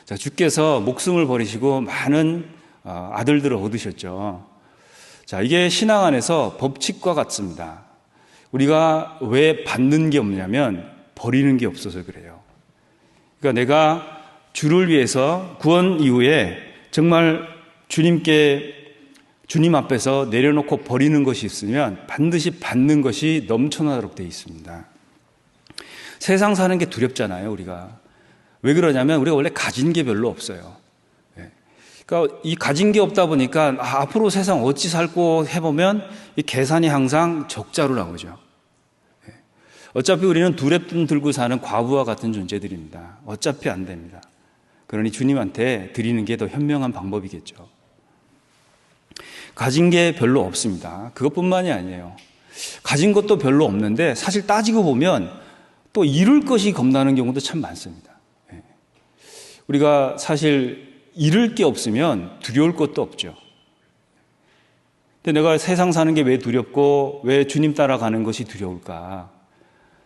자, 주께서 목숨을 버리시고 많은 아들들을 얻으셨죠. 자, 이게 신앙 안에서 법칙과 같습니다. 우리가 왜 받는 게 없냐면 버리는 게 없어서 그래요. 그러니까 내가 주를 위해서 구원 이후에 정말 주님 앞에서 내려놓고 버리는 것이 있으면 반드시 받는 것이 넘쳐나도록 되어 있습니다. 세상 사는 게 두렵잖아요, 우리가. 왜 그러냐면 우리가 원래 가진 게 별로 없어요. 그러니까 이 가진 게 없다 보니까 앞으로 세상 어찌 살고 해보면 이 계산이 항상 적자로 나오죠. 어차피 우리는 두랩돈 들고 사는 과부와 같은 존재들입니다. 어차피 안 됩니다. 그러니 주님한테 드리는 게 더 현명한 방법이겠죠. 가진 게 별로 없습니다. 그것뿐만이 아니에요. 가진 것도 별로 없는데 사실 따지고 보면 또 잃을 것이 겁나는 경우도 참 많습니다. 우리가 사실 잃을 게 없으면 두려울 것도 없죠. 근데 내가 세상 사는 게 왜 두렵고 왜 주님 따라가는 것이 두려울까?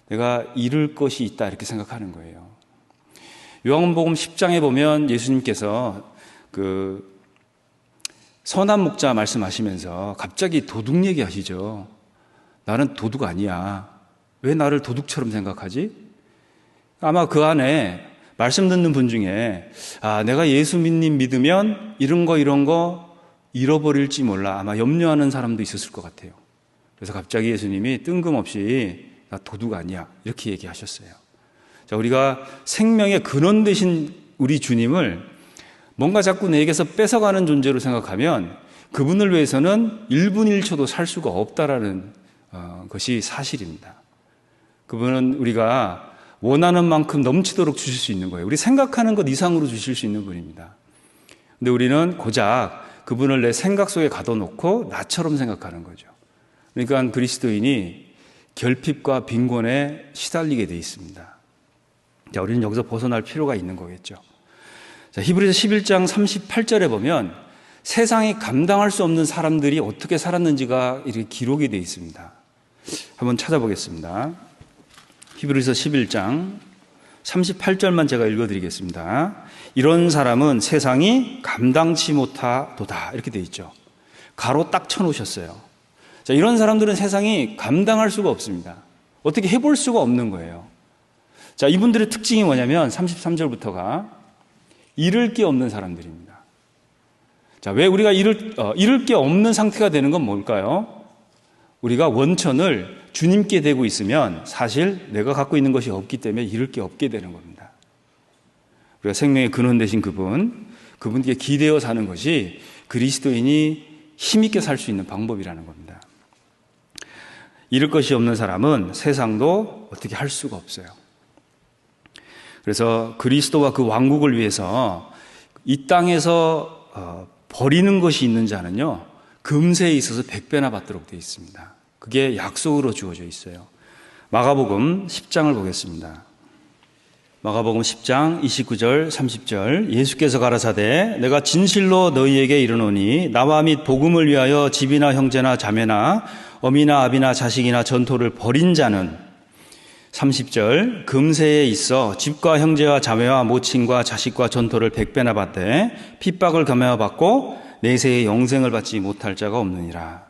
내가 잃을 것이 있다 이렇게 생각하는 거예요. 요한복음 10장에 보면 예수님께서 그 선한 목자 말씀하시면서 갑자기 도둑 얘기하시죠. 나는 도둑 아니야. 왜 나를 도둑처럼 생각하지? 아마 그 안에 말씀 듣는 분 중에 내가 예수 믿으면 이런 거 잃어버릴지 몰라. 아마 염려하는 사람도 있었을 것 같아요. 그래서 갑자기 예수님이 뜬금없이 나 도둑 아니야 이렇게 얘기하셨어요. 자, 우리가 생명의 근원 되신 우리 주님을 뭔가 자꾸 내게서 뺏어가는 존재로 생각하면 그분을 위해서는 1분 1초도 살 수가 없다라는 것이 사실입니다. 그분은 우리가 원하는 만큼 넘치도록 주실 수 있는 거예요. 우리 생각하는 것 이상으로 주실 수 있는 분입니다. 근데 우리는 고작 그분을 내 생각 속에 가둬놓고 나처럼 생각하는 거죠. 그러니까 그리스도인이 결핍과 빈곤에 시달리게 돼 있습니다. 자, 우리는 여기서 벗어날 필요가 있는 거겠죠. 자, 히브리서 11장 38절에 보면 세상이 감당할 수 없는 사람들이 어떻게 살았는지가 이렇게 기록이 되어 있습니다. 한번 찾아보겠습니다. 히브리서 11장 38절만 제가 읽어드리겠습니다. 이런 사람은 세상이 감당치 못하도다 이렇게 되어 있죠. 가로 딱 쳐놓으셨어요. 자, 이런 사람들은 세상이 감당할 수가 없습니다. 어떻게 해볼 수가 없는 거예요. 자, 이분들의 특징이 뭐냐면 33절부터가 잃을 게 없는 사람들입니다. 자, 왜 우리가 잃을 게 없는 상태가 되는 건 뭘까요? 우리가 원천을 주님께 대고 있으면 사실 내가 갖고 있는 것이 없기 때문에 잃을 게 없게 되는 겁니다. 우리가 생명의 근원 되신 그분께 기대어 사는 것이 그리스도인이 힘있게 살 수 있는 방법이라는 겁니다. 잃을 것이 없는 사람은 세상도 어떻게 할 수가 없어요. 그래서 그리스도와 그 왕국을 위해서 이 땅에서 버리는 것이 있는 자는요, 금세에 있어서 100배나 받도록 되어 있습니다. 그게 약속으로 주어져 있어요. 마가복음 10장을 보겠습니다. 마가복음 10장 29절 30절 예수께서 가라사대 내가 진실로 너희에게 이르노니 나와 및 복음을 위하여 집이나 형제나 자매나 어미나 아비나 자식이나 전토를 벌인 자는 30절 금세에 있어 집과 형제와 자매와 모친과 자식과 전토를 100배나 받되 핍박을 감해받고 내세의 영생을 받지 못할 자가 없느니라.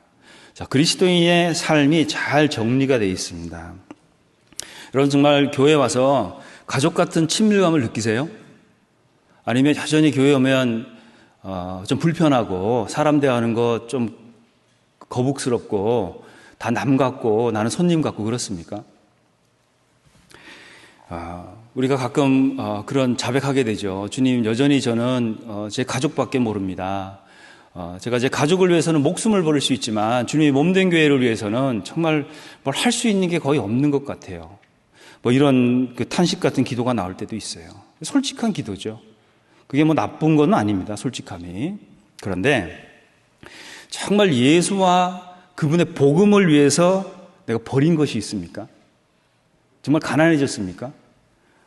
자, 그리스도인의 삶이 잘 정리가 되어 있습니다. 여러분 정말 교회 와서 가족 같은 친밀감을 느끼세요? 아니면 여전히 교회 오면 좀 불편하고 사람 대하는 거 좀 거북스럽고 다 남 같고 나는 손님 같고 그렇습니까? 우리가 가끔 그런 자백하게 되죠. 주님, 여전히 저는 제 가족밖에 모릅니다. 제가 제 가족을 위해서는 목숨을 버릴 수 있지만 주님의 몸된 교회를 위해서는 정말 뭘 할 수 있는 게 거의 없는 것 같아요. 뭐 이런 그 탄식 같은 기도가 나올 때도 있어요. 솔직한 기도죠. 그게 뭐 나쁜 건 아닙니다. 솔직함이. 그런데 정말 예수와 그분의 복음을 위해서 내가 버린 것이 있습니까? 정말 가난해졌습니까?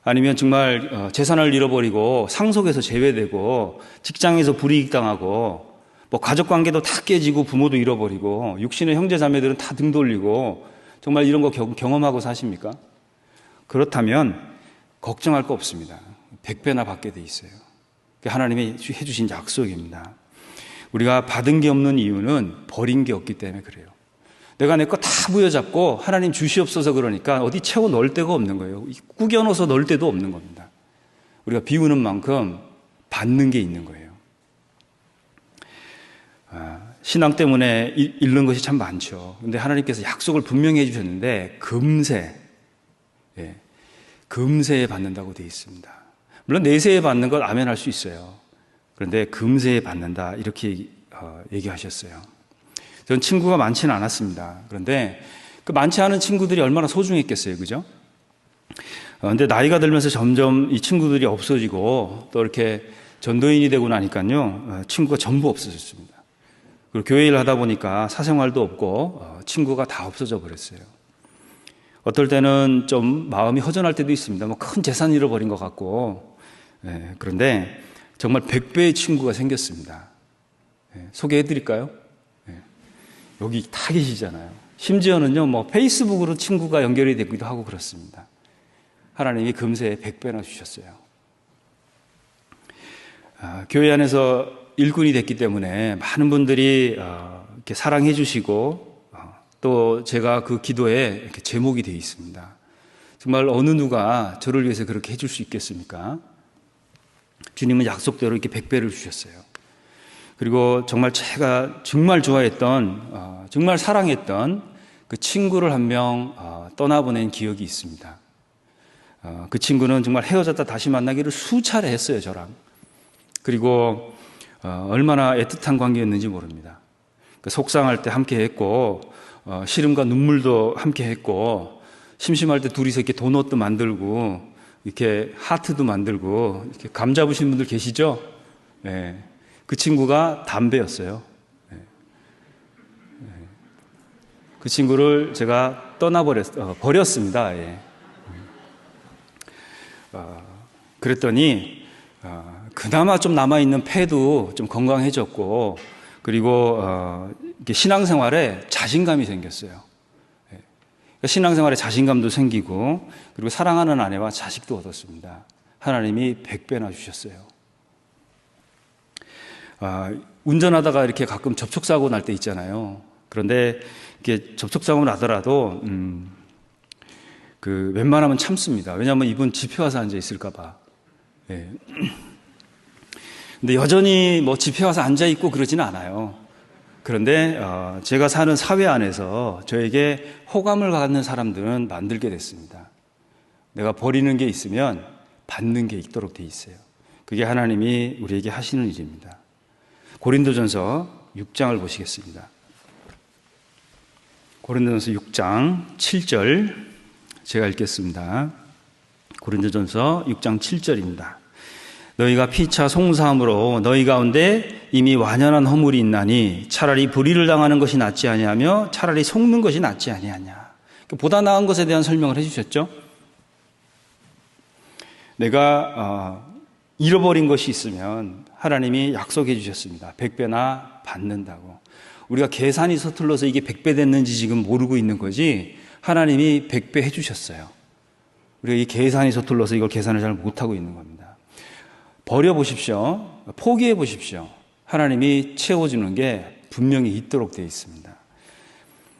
아니면 정말 재산을 잃어버리고 상속에서 제외되고 직장에서 불이익 당하고 뭐 가족관계도 다 깨지고 부모도 잃어버리고 육신의 형제 자매들은 다 등 돌리고 정말 이런 거 경험하고 사십니까? 그렇다면 걱정할 거 없습니다. 100배나 받게 돼 있어요. 하나님이 해주신 약속입니다. 우리가 받은 게 없는 이유는 버린 게 없기 때문에 그래요. 내가 내 거 다 부여잡고 하나님 주시옵소서 그러니까 어디 채워 넣을 데가 없는 거예요. 구겨 넣어서 넣을 데도 없는 겁니다. 우리가 비우는 만큼 받는 게 있는 거예요. 신앙 때문에 잃는 것이 참 많죠. 그런데 하나님께서 약속을 분명히 해주셨는데 금세, 금세에 받는다고 되어 있습니다. 물론 내세에 받는 걸 아멘할 수 있어요. 그런데 금세에 받는다 이렇게 얘기하셨어요. 전 친구가 많지는 않았습니다. 그런데 그 많지 않은 친구들이 얼마나 소중했겠어요, 그죠? 근데 나이가 들면서 점점 이 친구들이 없어지고 또 이렇게 전도인이 되고 나니까요, 친구가 전부 없어졌습니다. 그리고 교회 일 하다 보니까 사생활도 없고 친구가 다 없어져 버렸어요. 어떨 때는 좀 마음이 허전할 때도 있습니다. 뭐 큰 재산 잃어버린 것 같고, 그런데 정말 100배의 친구가 생겼습니다. 소개해 드릴까요? 여기 다 계시잖아요. 심지어는요, 뭐 페이스북으로 친구가 연결이 되기도 하고 그렇습니다. 하나님이 금세 100배나 주셨어요. 교회 안에서 일꾼이 됐기 때문에 많은 분들이 이렇게 사랑해 주시고 또 제가 그 기도에 이렇게 제목이 되어 있습니다. 정말 어느 누가 저를 위해서 그렇게 해줄 수 있겠습니까? 주님은 약속대로 이렇게 100배를 주셨어요. 그리고 정말 제가 정말 좋아했던, 정말 사랑했던 그 친구를 한 명 떠나보낸 기억이 있습니다. 그 친구는 정말 헤어졌다 다시 만나기를 수차례 했어요, 저랑. 그리고 얼마나 애틋한 관계였는지 모릅니다. 속상할 때 함께 했고, 시름과 눈물도 함께 했고, 심심할 때 둘이서 이렇게 도넛도 만들고, 이렇게 하트도 만들고, 이렇게 감 잡으신 분들 계시죠? 네. 그 친구가 담배였어요. 네. 그 친구를 제가 버렸습니다. 예. 그랬더니, 그나마 좀 남아있는 폐도 좀 건강해졌고, 그리고 신앙생활에 자신감이 생겼어요. 신앙생활에 자신감도 생기고, 그리고 사랑하는 아내와 자식도 얻었습니다. 하나님이 100배나 주셨어요. 운전하다가 이렇게 가끔 접촉사고 날 때 있잖아요. 그런데 이렇게 접촉사고 나더라도 웬만하면 참습니다. 왜냐하면 이분 집회 와서 앉아 있을까봐. 예. 근데 여전히 뭐 집회 와서 앉아 있고 그러지는 않아요. 그런데 제가 사는 사회 안에서 저에게 호감을 갖는 사람들은 만들게 됐습니다. 내가 버리는 게 있으면 받는 게 있도록 돼 있어요. 그게 하나님이 우리에게 하시는 일입니다. 고린도전서 6장을 보시겠습니다. 고린도전서 6장 7절 제가 읽겠습니다. 고린도전서 6장 7절입니다. 너희가 피차 송사함으로 너희 가운데 이미 완연한 허물이 있나니 차라리 불의를 당하는 것이 낫지 아니하며 차라리 속는 것이 낫지 아니하냐. 보다 나은 것에 대한 설명을 해주셨죠. 내가 잃어버린 것이 있으면 하나님이 약속해 주셨습니다. 100배나 받는다고. 우리가 계산이 서툴러서 이게 100배 됐는지 지금 모르고 있는 거지 하나님이 100배 해주셨어요. 우리가 이 계산이 서툴러서 이걸 계산을 잘 못하고 있는 겁니다. 버려보십시오. 포기해 보십시오. 하나님이 채워주는 게 분명히 있도록 되어 있습니다.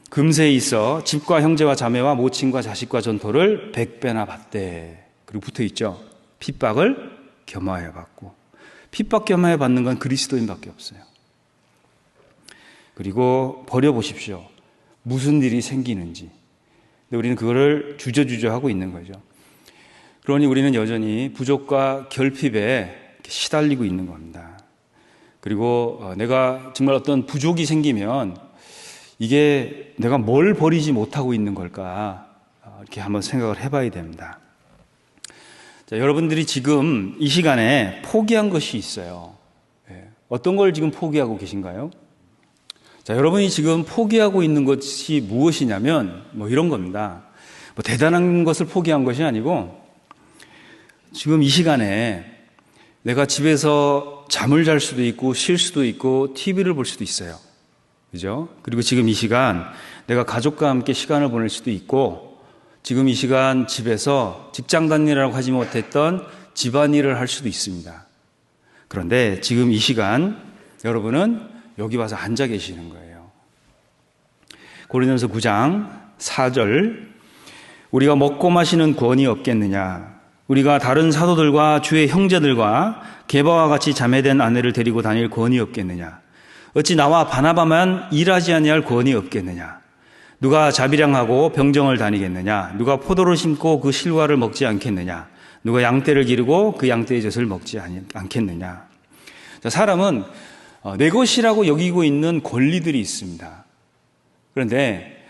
금세에 있어 집과 형제와 자매와 모친과 자식과 전토를 100배나 받되. 그리고 붙어 있죠. 핍박을 겸하여 받고. 핍박 겸하여 받는 건 그리스도인밖에 없어요. 그리고 버려보십시오. 무슨 일이 생기는지. 근데 우리는 그거를 주저주저 하고 있는 거죠. 그러니 우리는 여전히 부족과 결핍에 시달리고 있는 겁니다. 그리고 내가 정말 어떤 부족이 생기면 이게 내가 뭘 버리지 못하고 있는 걸까? 이렇게 한번 생각을 해봐야 됩니다. 자, 여러분들이 지금 이 시간에 포기한 것이 있어요. 어떤 걸 지금 포기하고 계신가요? 자, 여러분이 지금 포기하고 있는 것이 무엇이냐면 뭐 이런 겁니다. 뭐 대단한 것을 포기한 것이 아니고 지금 이 시간에 내가 집에서 잠을 잘 수도 있고 쉴 수도 있고 TV를 볼 수도 있어요. 그죠? 그리고 지금 이 시간 내가 가족과 함께 시간을 보낼 수도 있고 지금 이 시간 집에서 직장 다니라고 하지 못했던 집안일을 할 수도 있습니다. 그런데 지금 이 시간 여러분은 여기 와서 앉아 계시는 거예요. 고린도전서 9장 4절, 우리가 먹고 마시는 권이 없겠느냐? 우리가 다른 사도들과 주의 형제들과 게바와 같이 자매된 아내를 데리고 다닐 권이 없겠느냐? 어찌 나와 바나바만 일하지 아니할 권이 없겠느냐? 누가 자비량하고 병정을 다니겠느냐? 누가 포도를 심고 그 실과를 먹지 않겠느냐? 누가 양떼를 기르고 그 양떼의 젖을 먹지 않겠느냐? 자, 사람은 내 것이라고 여기고 있는 권리들이 있습니다. 그런데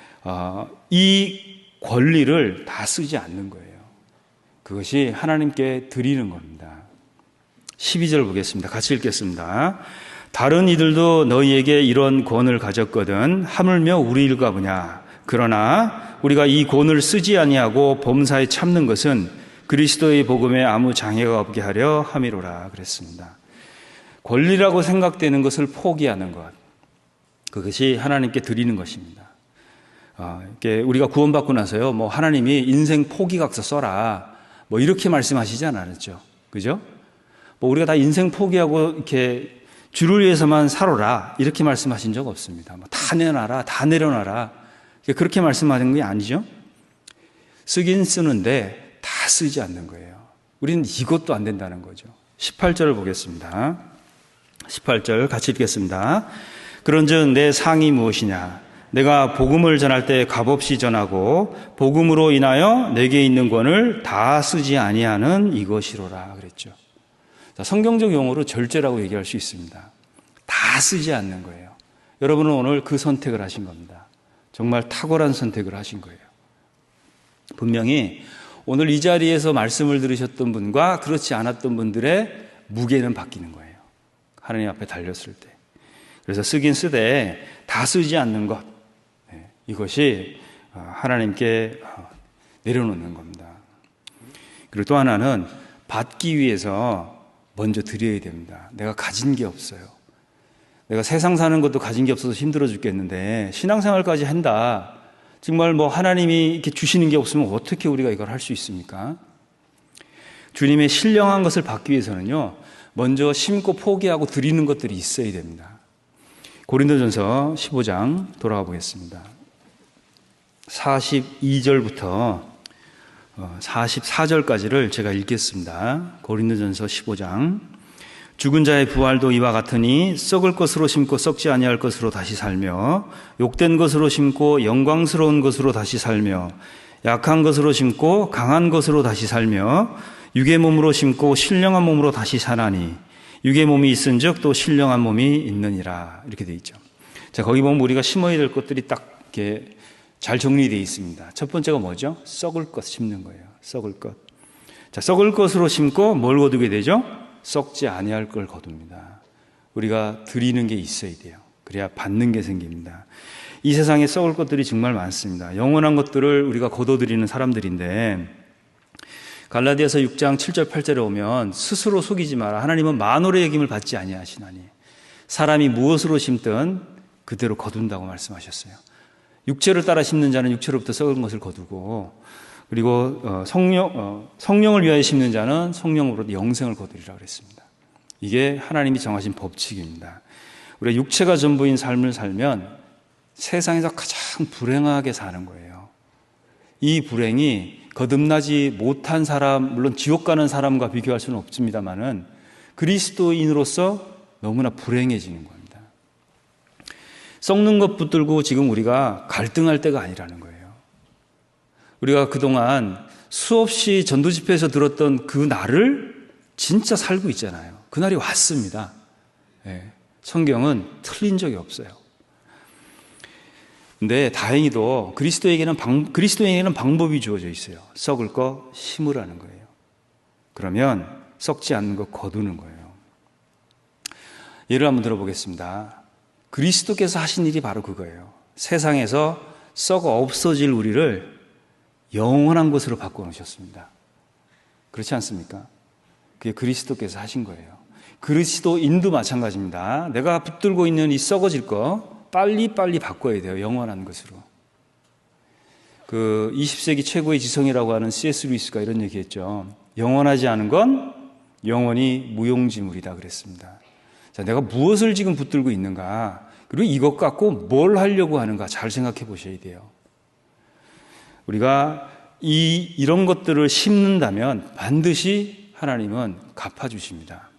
이 권리를 다 쓰지 않는 거예요. 그것이 하나님께 드리는 겁니다. 12절 보겠습니다. 같이 읽겠습니다. 다른 이들도 너희에게 이런 권을 가졌거든 하물며 우리 일가 보냐. 그러나 우리가 이 권을 쓰지 아니하고 범사에 참는 것은 그리스도의 복음에 아무 장애가 없게 하려 함이로라 그랬습니다. 권리라고 생각되는 것을 포기하는 것, 그것이 하나님께 드리는 것입니다. 우리가 구원받고 나서요, 하나님이 인생 포기각서 써라, 이렇게 말씀하시지 않았죠. 그죠? 우리가 다 인생 포기하고 이렇게 주를 위해서만 살아라, 이렇게 말씀하신 적 없습니다. 다 내놔라, 다 내려놔라, 그렇게 말씀하는 게 아니죠. 쓰긴 쓰는데 다 쓰지 않는 거예요. 우리는 이것도 안 된다는 거죠. 18절을 보겠습니다. 18절 같이 읽겠습니다. 그런즉 내 상이 무엇이냐? 내가 복음을 전할 때 값없이 전하고 복음으로 인하여 내게 있는 권을 다 쓰지 아니하는 이것이로라 그랬죠. 자, 성경적 용어로 절제라고 얘기할 수 있습니다. 다 쓰지 않는 거예요. 여러분은 오늘 그 선택을 하신 겁니다. 정말 탁월한 선택을 하신 거예요. 분명히 오늘 이 자리에서 말씀을 들으셨던 분과 그렇지 않았던 분들의 무게는 바뀌는 거예요. 하나님 앞에 달렸을 때. 그래서 쓰긴 쓰되 다 쓰지 않는 것, 이것이 하나님께 내려놓는 겁니다. 그리고 또 하나는 받기 위해서 먼저 드려야 됩니다. 내가 가진 게 없어요. 내가 세상 사는 것도 가진 게 없어서 힘들어 죽겠는데 신앙생활까지 한다. 정말 하나님이 이렇게 주시는 게 없으면 어떻게 우리가 이걸 할 수 있습니까? 주님의 신령한 것을 받기 위해서는요, 먼저 심고 포기하고 드리는 것들이 있어야 됩니다. 고린도전서 15장 돌아가 보겠습니다. 42절부터 44절까지를 제가 읽겠습니다. 고린도전서 15장. 죽은 자의 부활도 이와 같으니 썩을 것으로 심고 썩지 아니할 것으로 다시 살며 욕된 것으로 심고 영광스러운 것으로 다시 살며 약한 것으로 심고 강한 것으로 다시 살며 육의 몸으로 심고 신령한 몸으로 다시 사나니 육의 몸이 있은즉 또 신령한 몸이 있느니라. 이렇게 돼 있죠. 자, 거기 보면 우리가 심어야 될 것들이 딱 이렇게 잘 정리되어 있습니다. 첫 번째가 뭐죠? 썩을 것 심는 거예요. 썩을 것. 자, 썩을 것으로 심고 뭘 거두게 되죠? 썩지 아니할 걸 거둡니다. 우리가 드리는 게 있어야 돼요. 그래야 받는 게 생깁니다. 이 세상에 썩을 것들이 정말 많습니다. 영원한 것들을 우리가 거둬들이는 사람들인데, 갈라디아서 6장 7절 8절에 오면 스스로 속이지 마라. 하나님은 만월의 여김을 받지 아니하시나니 사람이 무엇으로 심든 그대로 거둔다고 말씀하셨어요. 육체를 따라 심는 자는 육체로부터 썩은 것을 거두고, 그리고 성령을 위하여 심는 자는 성령으로 영생을 거두리라 그랬습니다. 이게 하나님이 정하신 법칙입니다. 우리가 육체가 전부인 삶을 살면 세상에서 가장 불행하게 사는 거예요. 이 불행이 거듭나지 못한 사람, 물론 지옥 가는 사람과 비교할 수는 없습니다만은 그리스도인으로서 너무나 불행해지는 겁니다. 썩는 것 붙들고 지금 우리가 갈등할 때가 아니라는 거예요. 우리가 그동안 수없이 전도 집회에서 들었던 그 날을 진짜 살고 있잖아요. 그 날이 왔습니다. 성경은 틀린 적이 없어요. 근데 다행히도 그리스도에게는 방법이 주어져 있어요. 썩을 거 심으라는 거예요. 그러면 썩지 않는 거 거두는 거예요. 예를 한번 들어보겠습니다. 그리스도께서 하신 일이 바로 그거예요. 세상에서 썩어 없어질 우리를 영원한 것으로 바꿔놓으셨습니다. 그렇지 않습니까? 그게 그리스도께서 하신 거예요. 그리스도인도 마찬가지입니다. 내가 붙들고 있는 이 썩어질 거 빨리빨리 바꿔야 돼요. 영원한 것으로. 20세기 최고의 지성이라고 하는 C.S. 루이스가 이런 얘기했죠. 영원하지 않은 건 영원히 무용지물이다 그랬습니다. 자, 내가 무엇을 지금 붙들고 있는가? 그리고 이것 갖고 뭘 하려고 하는가? 잘 생각해 보셔야 돼요. 우리가 이런 것들을 심는다면 반드시 하나님은 갚아주십니다.